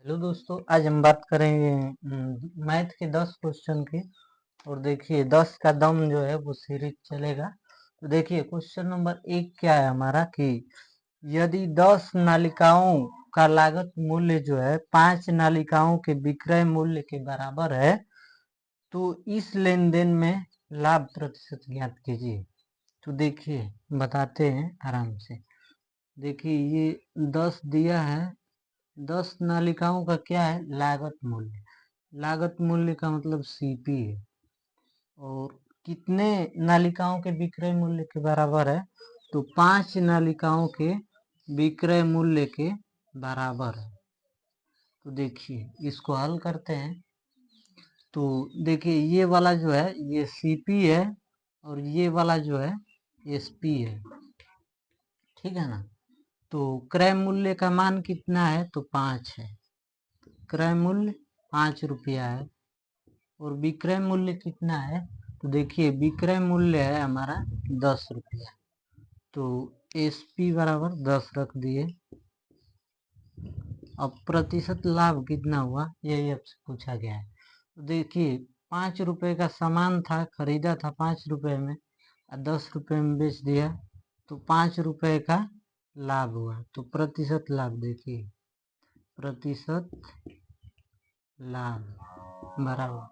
Hello दोस्तों, आज हम बात करेंगे मैथ के 10 क्वेश्चन की। और देखिए 10 का दम जो है वो सीरीज चलेगा। तो देखिए क्वेश्चन नंबर 1 क्या है हमारा कि यदि 10 नालिकाओं का लागत मूल्य जो है 5 नालिकाओं के विक्रय मूल्य के बराबर है तो इस लेन देन में लाभ प्रतिशत ज्ञात कीजिए। तो देखिए बताते हैं आराम से। देखिए ये 10 दिया है, 10 नालिकाओं का क्या है लागत मूल्य। लागत मूल्य का मतलब सीपी है। और कितने नालिकाओं के विक्रय मूल्य के बराबर है तो 5 नालिकाओं के विक्रय मूल्य के बराबर है। तो देखिए इसको हल करते हैं। तो देखिए ये वाला जो है ये सीपी है और ये वाला जो है एसपी है, ठीक है ना। तो क्रय मूल्य का मान कितना है तो 5 है। क्रय मूल्य 5 रुपया है और विक्रय मूल्य कितना है तो देखिए विक्रय मूल्य है हमारा 10 रुपया। तो एसपी बराबर 10 रख दिए। अब प्रतिशत लाभ कितना हुआ यही आपसे पूछा गया है। तो देखिए 5 रुपए का सामान था, खरीदा था 5 रुपए में और 10 रुपए में बेच दिया तो 5 रुपए का लाभ हुआ। तो प्रतिशत लाभ देखिए, प्रतिशत लाभ बराबर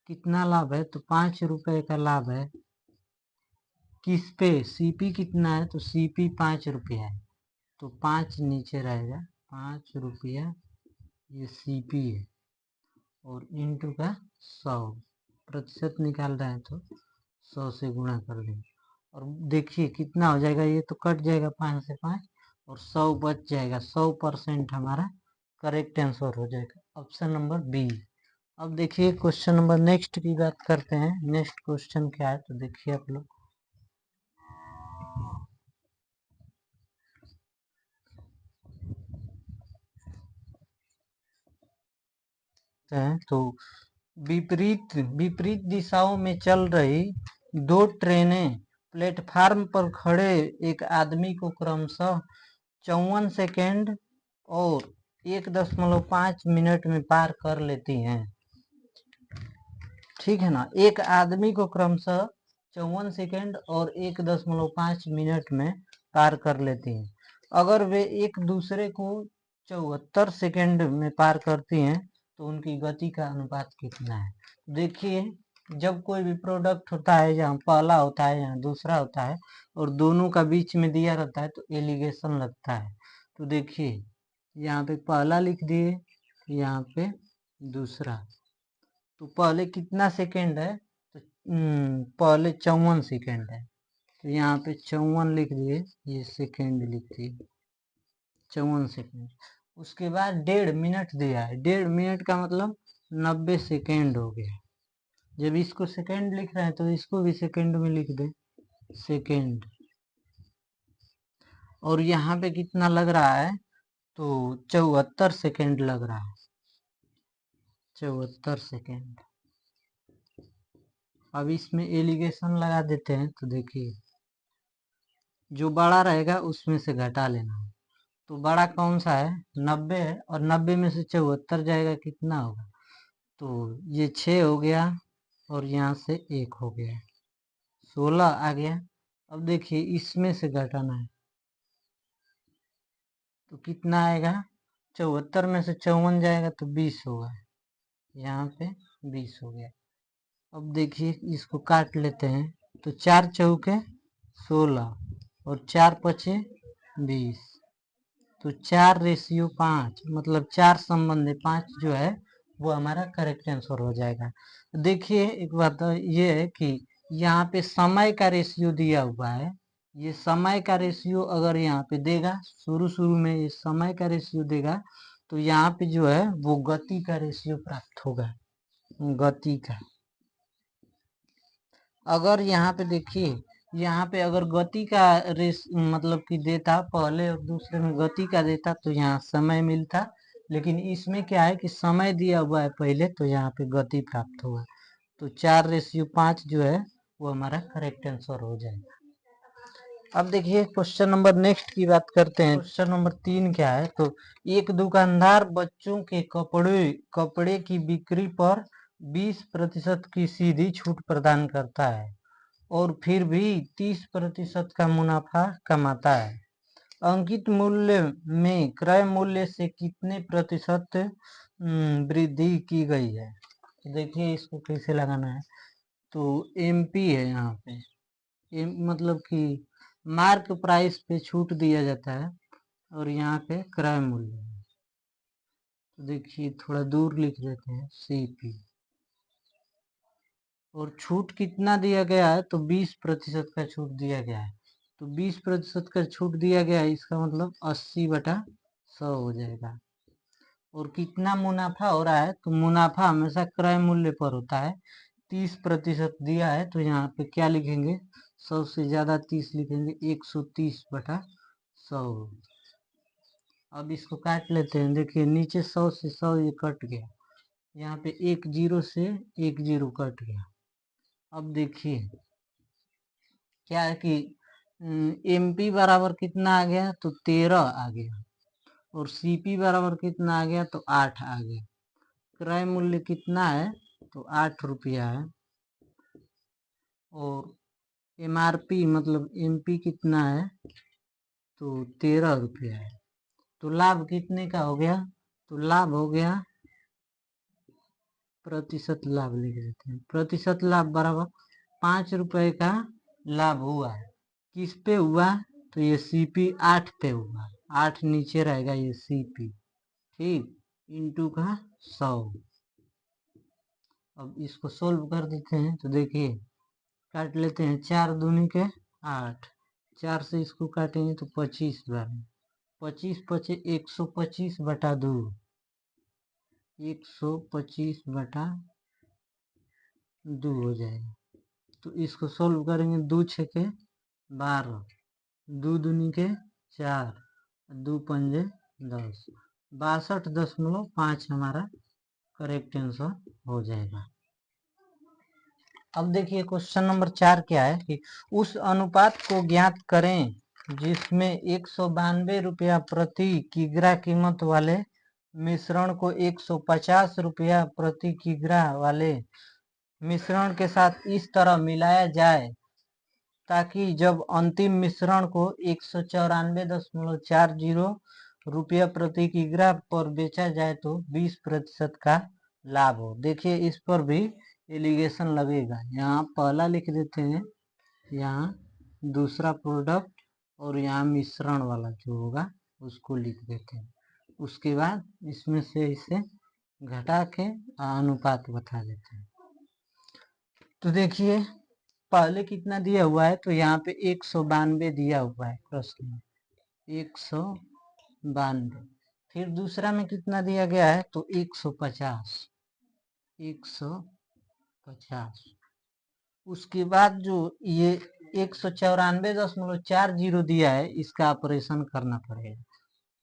कितना लाभ है तो 5 रुपए का लाभ है। किस पे सीपी कितना है तो सीपी 5 रुपया है तो 5 नीचे रहेगा, 5 रुपया ये सीपी है और इंटू का 100 प्रतिशत निकाल रहे हैं तो 100 से गुणा कर देंगे। और देखिए कितना हो जाएगा, ये तो कट जाएगा 5 से 5 और 100 बच जाएगा। 100% हमारा करेक्ट आंसर हो जाएगा ऑप्शन नंबर बी। अब देखिए क्वेश्चन नंबर नेक्स्ट की बात करते हैं। नेक्स्ट क्वेश्चन क्या है तो देखिए आप लोग तो विपरीत विपरीत दिशाओं में चल रही 2 ट्रेनें प्लेटफार्म पर खड़े एक आदमी को क्रमशः 54 सेकेंड और 1.5 मिनट में पार कर लेती हैं, ठीक है ना। एक आदमी को क्रमशः 54 सेकेंड और 1.5 मिनट में पार कर लेती हैं। अगर वे एक दूसरे को 74 सेकेंड में पार करती हैं तो उनकी गति का अनुपात कितना है। देखिए जब कोई भी प्रोडक्ट होता है जहाँ पहला होता है यहाँ दूसरा होता है और दोनों का बीच में दिया रहता है तो एलिगेशन लगता है। तो देखिए यहाँ पे पहला लिख दिए, यहाँ पे दूसरा। तो पहले कितना सेकेंड है तो पहले 54 सेकेंड है तो यहाँ पे 54 लिख दिए, ये सेकेंड लिख दिए 54 सेकेंड। उसके बाद 1.5 मिनट दिया है, 1.5 मिनट का मतलब 90 सेकेंड हो गया। जब इसको सेकेंड लिख रहे हैं तो इसको भी सेकेंड में लिख दे सेकेंड। और यहाँ पे कितना लग रहा है तो 74 सेकेंड लग रहा है, 74 सेकेंड। अब इसमें एलिगेशन लगा देते हैं तो देखिए जो बड़ा रहेगा उसमें से घटा लेना है। तो बड़ा कौन सा है 90 है और 90 में से 74 जाएगा कितना होगा तो ये 6 हो गया और यहाँ से 1 हो गया 16 आ गया। अब देखिए इसमें से घटाना है तो कितना आएगा 74 में से 54 जाएगा तो 20 होगा, यहाँ पे 20 हो गया। अब देखिए इसको काट लेते हैं तो 4 चौके 16 और 4 पचे 20 तो 4:5 मतलब 4 संबंधी 5 जो है वो हमारा करेक्ट आंसर हो जाएगा। देखिए एक बात ये है कि यहाँ पे समय का रेशियो दिया हुआ है। ये समय का रेशियो अगर यहाँ पे देगा शुरू शुरू में ये समय का रेशियो देगा तो यहाँ पे जो है वो गति का रेशियो प्राप्त होगा, गति का। अगर यहाँ पे देखिए यहाँ पे अगर गति का रेस मतलब कि देता पहले और दूसरे में गति का देता तो यहाँ समय मिलता, लेकिन इसमें क्या है कि समय दिया हुआ है पहले तो यहाँ पे गति प्राप्त हुआ। तो 4:5 जो है वो हमारा करेक्ट आंसर हो जाएगा। अब देखिए क्वेश्चन नंबर नेक्स्ट की बात करते हैं। क्वेश्चन नंबर 3 क्या है, तो एक दुकानदार बच्चों के कपड़े की बिक्री पर 20% की सीधी छूट प्रदान करता है और फिर भी 30% का मुनाफा कमाता है। अंकित मूल्य में क्रय मूल्य से कितने प्रतिशत वृद्धि की गई है। तो देखिए इसको कैसे लगाना है, तो एमपी है यहाँ पे, मतलब कि मार्क प्राइस पे छूट दिया जाता है और यहाँ पे क्रय मूल्य है। तो देखिए थोड़ा दूर लिख देते हैं सीपी, और छूट कितना दिया गया है, तो 20% का छूट दिया गया है। तो 20% का छूट दिया गया है, इसका मतलब 80/100 हो जाएगा। और कितना मुनाफा हो रहा है, तो मुनाफा हमेशा क्रय मूल्य पर होता है। 30% दिया है, तो यहाँ पे क्या लिखेंगे, 100 से ज्यादा 30 लिखेंगे, 130/100। अब इसको काट लेते हैं। देखिए नीचे 100 से 100 ये कट गया, यहाँ पे 1 0 से 1 0 कट गया। अब देखिए क्या है कि एमपी बराबर कितना आ गया, तो 13 आ गया, और सीपी बराबर कितना आ गया, तो 8 आ गया। क्रय मूल्य कितना है, तो 8 रुपया है, और एमआरपी मतलब एमपी कितना है, तो 13 रुपया है। तो लाभ कितने का हो गया, तो लाभ हो गया, प्रतिशत लाभ लिख देते हैं, प्रतिशत लाभ बराबर 5 रुपए का लाभ हुआ है। किस पे हुआ, तो ये सीपी 8 पे हुआ, 8 नीचे रहेगा ये सीपी, ठीक, इंटू का 100। अब इसको सोल्व कर देते हैं, तो देखिए काट लेते हैं, 4 दूनी के 8, 4 से इसको काटेंगे तो 25 बार, 25 पचे 125/2, 125/2 हो जाएगा। तो इसको सोल्व करेंगे, 2 छके 12, 2 दूनी के 4, 2 पंजे 10, 62.5 हमारा करेक्ट आंसर हो जाएगा। अब देखिए क्वेश्चन नंबर 4 क्या है कि उस अनुपात को ज्ञात करें जिसमें 192 रुपया प्रति किग्रा कीमत वाले मिश्रण को 150 रुपया प्रति किग्रा वाले मिश्रण के साथ इस तरह मिलाया जाए ताकि जब अंतिम मिश्रण को 194.40 रुपया प्रति किग्रा पर बेचा जाए तो 20% का लाभ हो। देखिए इस पर भी एलिगेशन लगेगा, यहाँ पहला लिख देते हैं, यहाँ दूसरा प्रोडक्ट, और यहाँ मिश्रण वाला जो होगा उसको लिख देते हैं। उसके बाद इसमें से इसे घटा के अनुपात बता देते हैं। तो देखिए पहले कितना दिया हुआ है, तो यहाँ पे 192 दिया हुआ है प्रश्न में, 192। फिर दूसरा में कितना दिया गया है, तो 150, 150। उसके बाद जो ये 194.40 दिया है, इसका ऑपरेशन करना पड़ेगा,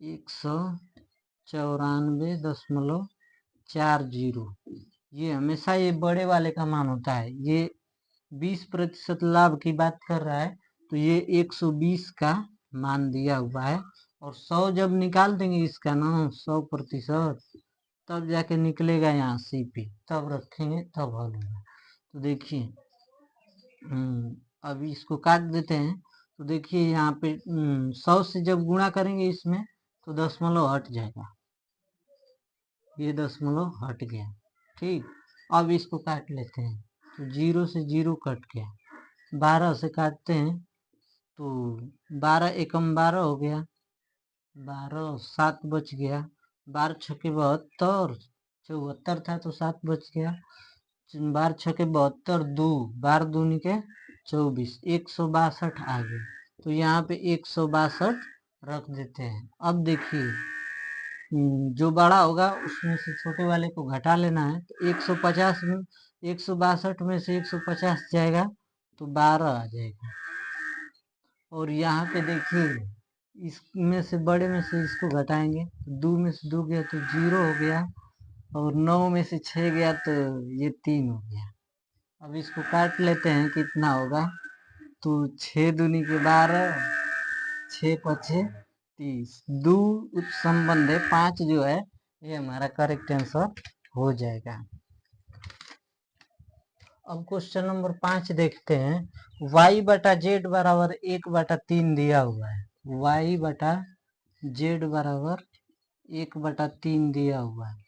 194.40, ये हमेशा ये बड़े वाले का मान होता है। ये 20% लाभ की बात कर रहा है, तो ये 120 का मान दिया हुआ है, और 100 जब निकाल देंगे इसका ना 100%, तब जाके निकलेगा यहाँ सीपी, तब रखेंगे तब हल होगा। तो देखिए अभी इसको काट देते हैं। तो देखिए यहाँ पे 100 से जब गुणा करेंगे इसमें, तो दशमलव हट जाएगा, ये दशमलव हट गया, ठीक। अब इसको काट लेते हैं, तो 0 से 0 कट गया, 12 से काटते हैं, तो 12 एकम 12 हो गया, 12 7 बच गया, 12 छके 72, 74 था तो 7 बच गया, 12 छके 72, 2 12 दूनी के 24, 162 आ गया। तो यहाँ पे 162 रख देते हैं। अब देखिए जो बड़ा होगा उसमें से छोटे वाले को घटा लेना है, तो 150 में 162 में से 150 जाएगा तो 12 आ जाएगा। और यहाँ पे देखिए इसमें से बड़े में से इसको घटाएंगे, तो 2 में से 2 गया तो 0 हो गया, और 9 में से 6 गया तो ये 3 हो गया। अब इसको काट लेते हैं, कितना होगा, तो 6 दूनी के 12, 6 पचे 30, 2 संबंध है 5 जो है ये हमारा करेक्ट आंसर हो जाएगा। अब क्वेश्चन नंबर 5 देखते हैं। y बटा जेड बराबर 1/3 दिया हुआ है। y बटा जेड बराबर 1/3 दिया हुआ है।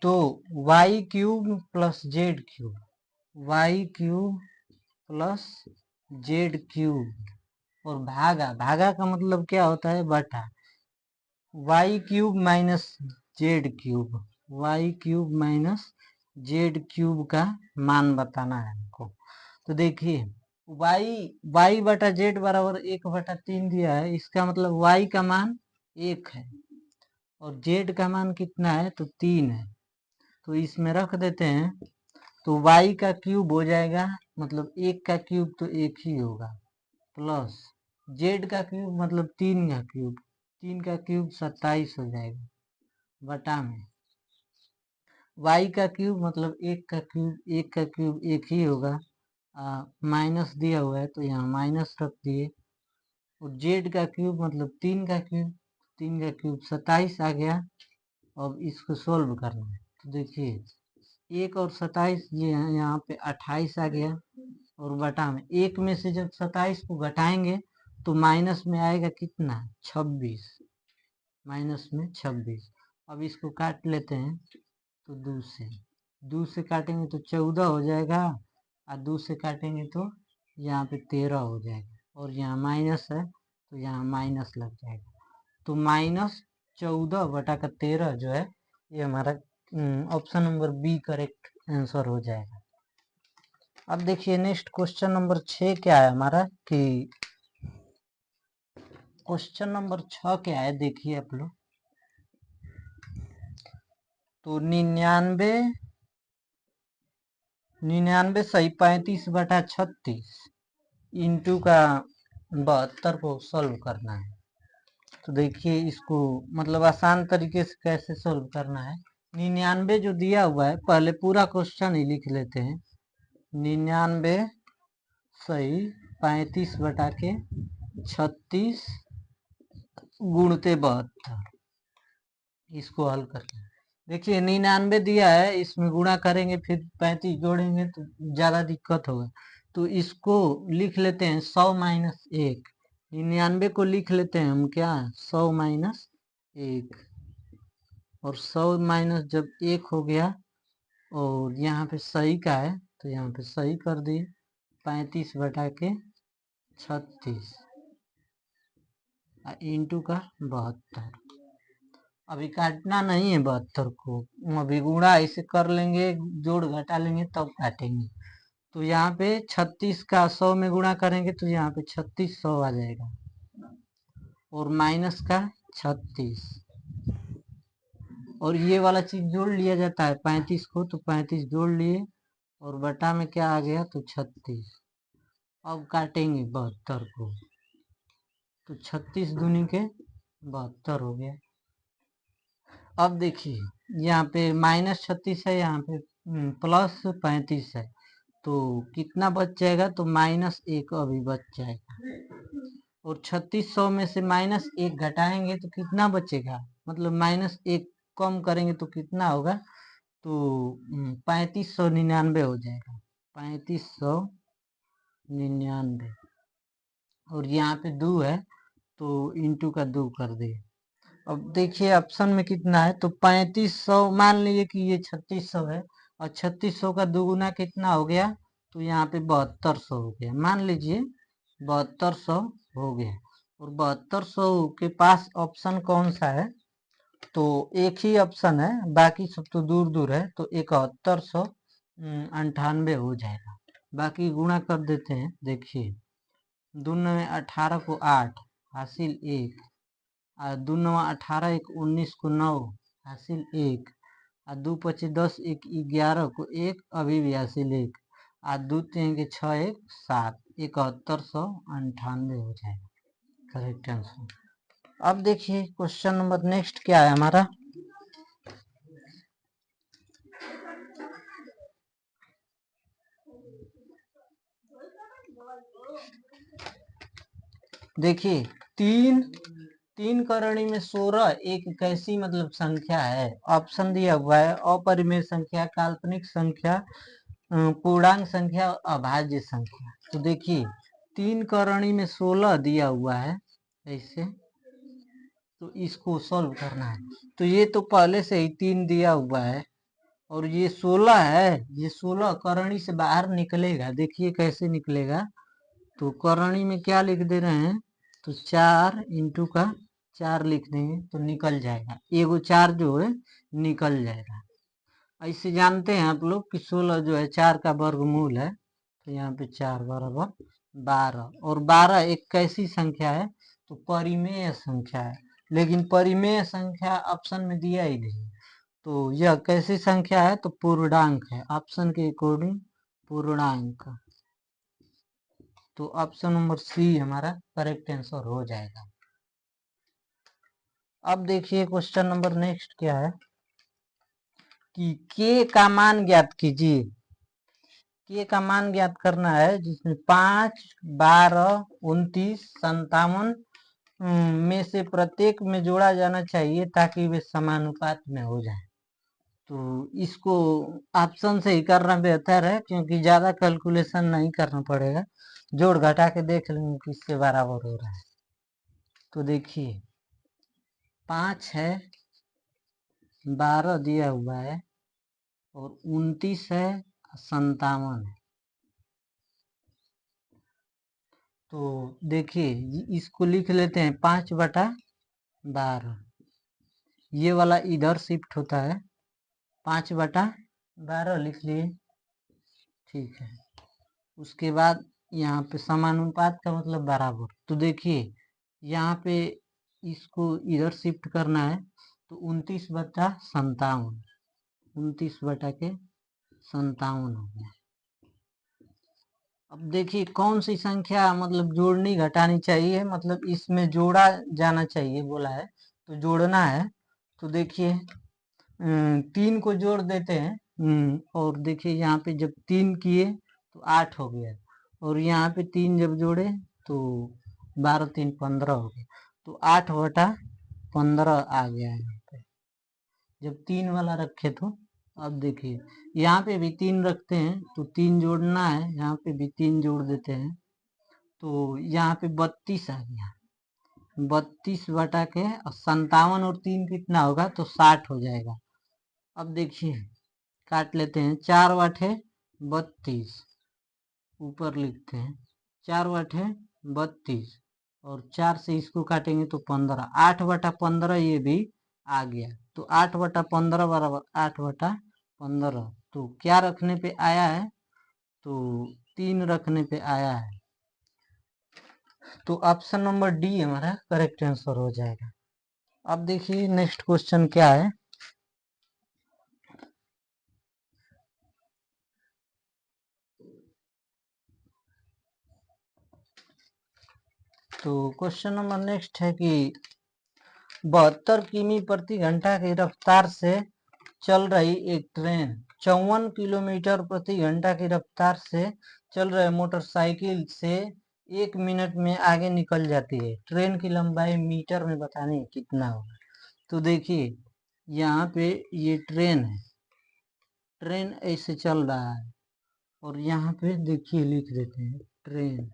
तो y cube plus Z cube, y cube plus Z cube और भागा का मतलब क्या होता है, बटा। y cube minus Z cube, y cube minus Z cube का मान बताना है हमको। तो देखिए y बटा जेड बराबर 1/3 दिया है, इसका मतलब y का मान 1 है और जेड का मान कितना है, तो 3 है। तो इसमें रख देते हैं, तो y का क्यूब हो जाएगा, मतलब 1 का क्यूब तो 1 ही होगा, प्लस जेड का क्यूब मतलब 3 का क्यूब, 3 का क्यूब 27 हो जाएगा, बटा में y का क्यूब मतलब 1 का क्यूब, 1 का क्यूब 1 ही होगा, माइनस दिया हुआ है तो यहाँ माइनस रख दिए, और जेड का क्यूब मतलब 3 का क्यूब, 3 का क्यूब 27 आ गया। अब इसको सोल्व करना है, तो देखिए 1 और 27 ये यहाँ पे 28 आ गया, और बटा में 1 में से जब 27 को घटाएंगे तो माइनस में आएगा कितना, 26, माइनस में 26। अब इसको काट लेते हैं, तो 2 से काटेंगे तो 14 हो जाएगा, और 2 से काटेंगे तो यहाँ पे 13 हो जाएगा, और यहाँ माइनस है तो यहाँ माइनस लग जाएगा। तो -14/13 जो है ये हमारा option number B correct answer हो जाएगा। अब देखिए नेक्स्ट क्वेश्चन नंबर 6 क्या है हमारा, कि क्वेश्चन नंबर 6 क्या है, देखिए आप लोग। तो 99 सही 35/36 इंटू का 72 को सॉल्व करना है। तो देखिए इसको मतलब आसान तरीके से कैसे सॉल्व करना है। 99 जो दिया हुआ है, पहले पूरा क्वेश्चन ही लिख लेते हैं। 99 सही 35/36 गुणते 72, इसको हल करके देखिए 99 दिया है, इसमें गुणा करेंगे फिर 35 जोड़ेंगे तो ज्यादा दिक्कत होगा। तो इसको लिख लेते हैं 100 माइनस 1, 99 को लिख लेते हैं हम क्या, 100 माइनस 1, और 100 माइनस जब 1 हो गया और यहाँ पे सही का है तो यहाँ पे सही कर दिए, 35/36 इंटू का 72। अभी काटना नहीं है 72 को, अभी गुणा ऐसे कर लेंगे, जोड़ घटा लेंगे तब काटेंगे। तो यहाँ पे 36 का 100 में गुणा करेंगे तो यहाँ पे 3600 आ जाएगा, और माइनस का 36, और ये वाला चीज जोड़ लिया जाता है 35 को, तो 35 जोड़ लिए और बटा में क्या आ गया, तो 36। अब काटेंगे 72 को, तो 36 दूनी के 72 हो गया। अब देखिए यहाँ पे -36 है, यहाँ पे +35 है, तो कितना बच जाएगा, तो -1 अभी बच जाएगा, और 3600 में से -1 घटाएंगे तो कितना बचेगा, मतलब -1 कम करेंगे तो कितना होगा, तो 3599 हो जाएगा, 3599, और यहाँ पे 2 है तो इंटू का 2 कर दिए। अब देखिए ऑप्शन में कितना है, तो 3500 मान लीजिए कि ये 3600 है, और 3600 का दुगुना कितना हो गया, तो यहाँ पे 7200 हो गया, मान लीजिए 7200 हो गया, और 7200 के पास ऑप्शन कौन सा है, तो एक ही ऑप्शन है, बाकी सब तो दूर दूर है, तो 7198 हो जाएगा। बाकी गुणा कर देते हैं, देखिए 2 में 18 को 8 हासिल 1, 2 9 18 1 19 को 9 हासिल 1, 2 5 10 1 11 को 1 अभी भी हासिल 1, 2 3 के 6 1 7, 7198 हो जाएगा करेक्ट आंसर। अब देखिए क्वेश्चन नंबर नेक्स्ट क्या है हमारा, देखिए तीन तीन करणी में 16 एक कैसी मतलब संख्या है? ऑप्शन दिया हुआ है अपरिमेय संख्या, काल्पनिक संख्या, पूर्णांक संख्या, अभाज्य संख्या। तो देखिए तीन करणी में 16 दिया हुआ है ऐसे, तो इसको सॉल्व करना है। तो ये तो पहले से ही 3 दिया हुआ है और ये 16 है, ये 16 करणी से बाहर निकलेगा। देखिए कैसे निकलेगा, तो करणी में क्या लिख दे रहे हैं, तो 4 इंटू का 4 लिख देंगे तो निकल जाएगा, एगो 4 जो है निकल जाएगा। ऐसे जानते हैं आप लोग कि 16 जो है 4 का वर्गमूल है, तो यहाँ पे 4 बराबर 12। और 12 एक कैसी संख्या है, तो परिमेय संख्या है, लेकिन परिमेय संख्या ऑप्शन में दिया ही नहीं। तो यह कैसी संख्या है, तो पूर्णांक है, ऑप्शन के अकॉर्डिंग पूर्णांक। तो ऑप्शन नंबर सी हमारा करेक्ट आंसर हो जाएगा। अब देखिए क्वेश्चन नंबर नेक्स्ट क्या है कि के का मान ज्ञात कीजिए। के का मान ज्ञात करना है, जिसमें 5, 12, 29, 57 में से प्रत्येक में जोड़ा जाना चाहिए ताकि वे समानुपात में हो जाए। तो इसको ऑप्शन से ही करना बेहतर है, क्योंकि ज्यादा कैलकुलेशन नहीं करना पड़ेगा, जोड़ घटा के देख लेंगे किससे बराबर हो रहा है। तो देखिए 5 है, 12 दिया हुआ है और 29 है, 57 है। तो देखिए इसको लिख लेते हैं 5/12, ये वाला इधर शिफ्ट होता है, 5/12 लिख लिए, ठीक है। उसके बाद यहाँ पे समानुपात का मतलब बराबर, तो देखिए यहाँ पे इसको इधर शिफ्ट करना है, तो 29/57, 29/57 हो गया। अब देखिए कौन सी संख्या मतलब जोड़नी घटानी चाहिए, मतलब इसमें जोड़ा जाना चाहिए बोला है, तो जोड़ना है। तो देखिए 3 को जोड़ देते हैं, और देखिए यहाँ पे जब 3 किए तो 8 हो गया, और यहाँ पे 3 जब जोड़े तो 12 3 15 हो गया, तो 8/15 आ गया है यहाँ पे जब 3 वाला रखे तो। अब देखिए यहाँ पे भी 3 रखते हैं, तो 3 जोड़ना है, यहाँ पे भी 3 जोड़ देते हैं, तो यहाँ पे 32 आ गया, 32/57 और 3 कितना होगा, तो 60 हो जाएगा। अब देखिए काट लेते हैं, 4/32 ऊपर लिखते हैं, 4/32 और 4 से इसको काटेंगे तो 15, 8/15 ये भी आ गया, तो 8/15 बराबर 8/15। तो क्या रखने पे आया है, तो 3 रखने पे आया है, तो ऑप्शन नंबर डी हमारा करेक्ट आंसर हो जाएगा। अब देखिए नेक्स्ट क्वेश्चन क्या है, तो क्वेश्चन नंबर नेक्स्ट है कि 72 किमी प्रति घंटा की रफ्तार से चल रही एक ट्रेन 54 किलोमीटर प्रति घंटा की रफ्तार से चल रहे मोटरसाइकिल से 1 मिनट में आगे निकल जाती है। ट्रेन की लंबाई मीटर में बताने कितना होगा। तो देखिए यहाँ पे ये ट्रेन है, ट्रेन ऐसे चल रहा है, और यहाँ पे देखिए लिख देते हैं ट्रेन,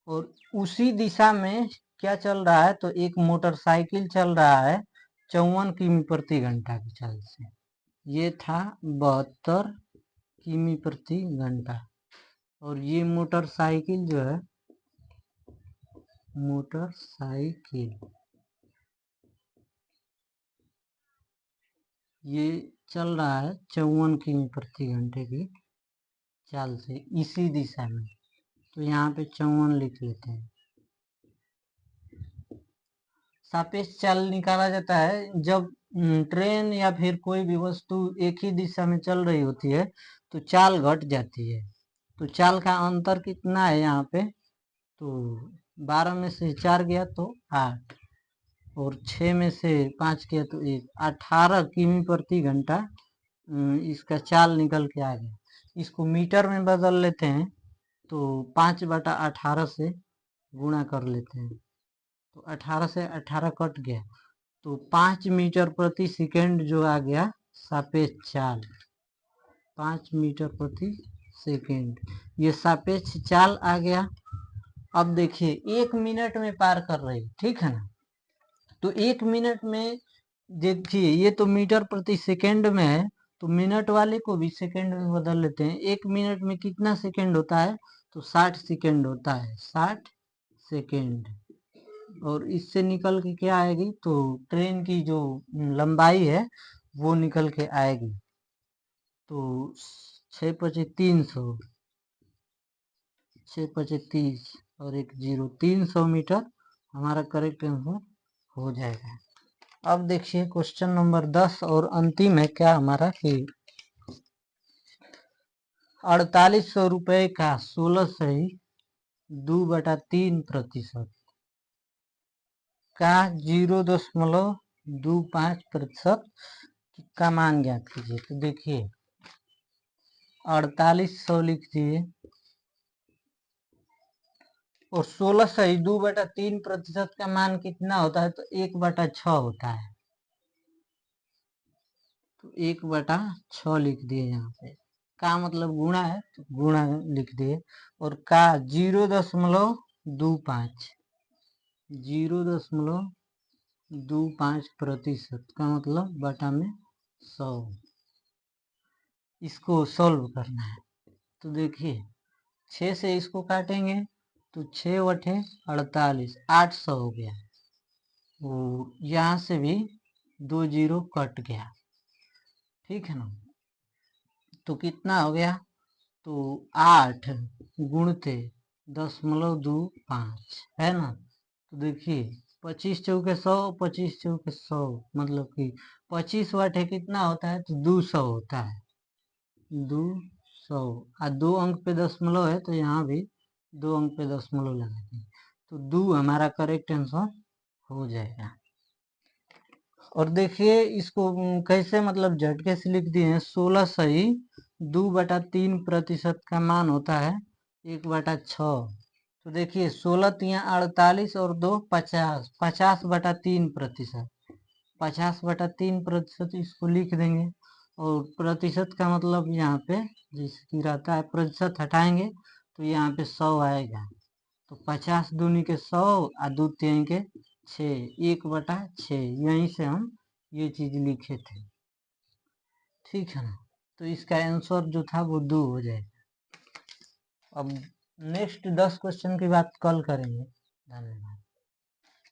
और उसी दिशा में क्या चल रहा है, तो एक मोटरसाइकिल चल रहा है 54 किमी प्रति घंटा की चाल से। ये था 72 किमी प्रति घंटा, और ये मोटरसाइकिल जो है, मोटरसाइकिल ये चल रहा है 54 किमी प्रति घंटे की चाल से इसी दिशा में, तो यहाँ पे 54 लिख लेते हैं। सापेक्ष चाल निकाला जाता है जब ट्रेन या फिर कोई भी वस्तु एक ही दिशा में चल रही होती है, तो चाल घट जाती है। तो चाल का अंतर कितना है यहाँ पे, तो 12 में से 4 गया तो 8, और 6 में से 5 गया तो 1, 18 किमी प्रति घंटा इसका चाल निकल के आ गया। इसको मीटर में बदल लेते हैं, तो 5/18 से गुणा कर लेते हैं। तो 18 से 18 कट गया, तो 5 मीटर प्रति सेकेंड जो आ गया सापेक्ष चाल, 5 मीटर प्रति सेकेंड, ये सापेक्ष चाल आ गया। अब देखिए 1 मिनट में पार कर रही, ठीक है ना। तो 1 मिनट में देखिए ये तो मीटर प्रति सेकेंड में है, तो मिनट वाले को भी सेकेंड में बदल लेते हैं। 1 मिनट में कितना सेकेंड होता है, तो 60 सेकेंड होता है, 60 सेकेंड। और इससे निकल के क्या आएगी, तो ट्रेन की जो लंबाई है वो निकल के आएगी। तो 6 पचे 300, 6 पचे 30 और 1 0, 300 मीटर हमारा करेक्ट आंसर हो जाएगा। अब देखिए क्वेश्चन नंबर 10 और अंतिम है क्या हमारा कि 4800 रुपए का 16.2/3% का 0.25% का मान ज्ञात कीजिए। तो देखिए 4800 लिख दिए और 16.2/3% का मान कितना होता है, तो 1/6 होता है। तो 1/6 लिख दिए, यहाँ पे का मतलब गुणा है तो गुणा लिख दिए, और का 0.25, 0.25% का मतलब बटा में 100। इसको सॉल्व करना है। तो देखिए 6 से इसको काटेंगे तो 6 बटे 48, 800 हो गया। वो यहाँ से भी 2 जीरो कट गया, ठीक है ना। तो कितना हो गया, तो 8 गुणते 0.25 है ना। तो देखिए 25 चौके 100, 25 चौके 100, मतलब कि 25 बटे कितना होता है, तो 200 होता है, 200। और 2 अंक पे दशमलव है तो यहाँ भी 2 अंक पे दशमलव लगाते हैं, तो 2 हमारा करेक्ट आंसर हो जाएगा। और देखिए इसको कैसे मतलब झटके से लिख दिए हैं। 16.2/3% का मान होता है 1/6। तो देखिए 16 तिया 48 और 2 50, 50/3%, 50/3% इसको लिख देंगे। और प्रतिशत का मतलब यहाँ पे जैसे कि रहता है प्रतिशत हटाएंगे तो यहाँ पे 100 आएगा। तो 50 दूनी के 100 और 2 तीन के 6, 1/6, यहीं से हम ये चीज लिखे थे, ठीक है ना। तो इसका आंसर जो था वो 2 हो जाएगा। अब नेक्स्ट 10 क्वेश्चन की बात कल करेंगे। धन्यवाद।